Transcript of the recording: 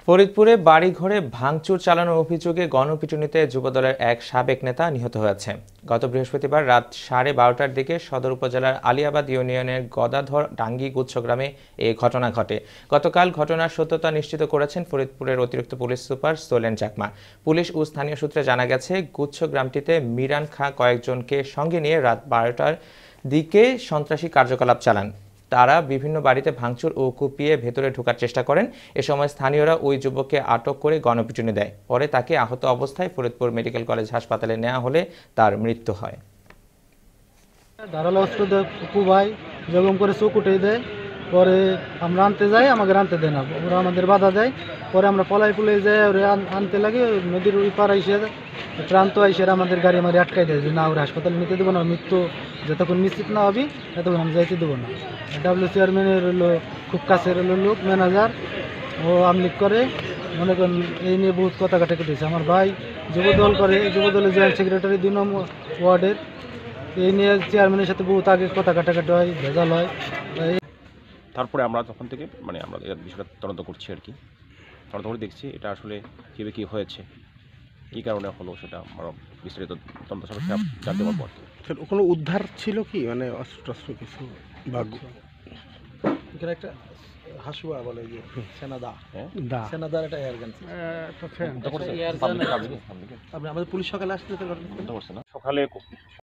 ফরিদপুরে বাড়িঘরে ভাঙচুর চালানোর অভিযোগে গণপিটুনিতে যুবদলের এক সাবেক নেতা নিহত হয়েছে। গত বৃহস্পতিবার রাত 12:30টার দিকে সদর উপজেলার আলিয়াবাদ ইউনিয়নের গদাধর ডাঙ্গি গুচ্ছগ্রামে এ ঘটনা ঘটে। গতকাল ঘটনার সত্যতা নিশ্চিত করেছেন ফরিদপুরের অতিরিক্ত পুলিশ সুপার সোলেন চাকমা। পুলিশ ও স্থানীয় সূত্রে জানা গেছে, গুচ্ছগ্রামটিতে মিরান খাঁ কয়েকজনকে সঙ্গে নিয়ে রাত 12টার দিকে সন্ত্রাসী কার্যকলাপ চালান। তারা বিভিন্ন বাড়িতে ভাঙচুর ও কুপিয়ে ভেতরে ঢোকার চেষ্টা করেন। এ সময় স্থানীয়রা ওই যুবককে আটক করে গণপিটুনি দেয়। পরে তাকে আহত অবস্থায় ফরিদপুর মেডিকেল কলেজ হাসপাতালে নেওয়া হলে তার মৃত্যু হয়। ধারালো অস্ত্র দিয়ে ফুপু ভাই জখম করে চোখ উঠে দেয়। পরে আমরা আনতে যাই, আমাকে আনতে দেয় না, ওরা আমাদের বাধা দেয়। পরে আমরা পলাই যাই, ওরা আনতে লাগে। নদীর ওই পার আইসে প্রান্ত আইসে আমাদের গাড়ি মারি আটকাই দেয় যে না, ওরা হাসপাতালে নিতে দেবো না, মৃত্যু যতক্ষণ নিশ্চিত না হবি ততক্ষণ আমি যাইতে দেবো না। ডাব্লিউ চেয়ারম্যানের হলো খুব কাছের হলো লোক, ম্যানেজার, ও আমলিক করে, মনে করেন এই নিয়ে বহুত কথা কাটাকাটি হয়েছে। আমার ভাই যুবদল করে, যুবদলের জয়েন্ট সেক্রেটারি 2 নম্বর ওয়ার্ডের, এই নিয়ে চেয়ারম্যানের সাথে বহুত আগে কথা কাটাকাটি হয়, ভেজাল হয়। তারপরে আমরা তখন থেকে আমরা এই বিষয়টা তদন্ত করছি আর কি। তদন্ত করে দেখছি এটা আসলে কীভাবে কী হয়েছে, কী কারণে হলো, সেটা আমরা বিস্তারিত তদন্ত সাপেক্ষে জানতে পারবো আর কি। কোনো উদ্ধার ছিল কি, মানে অস্ত্র কিছু ভাগ্য? এখানে একটা হাসুয়া বলে যে সেনাদা, দা সেনাদার একটা এয়ারগান। আপনি আমাদের পুলিশ সকালে আসতে সকালে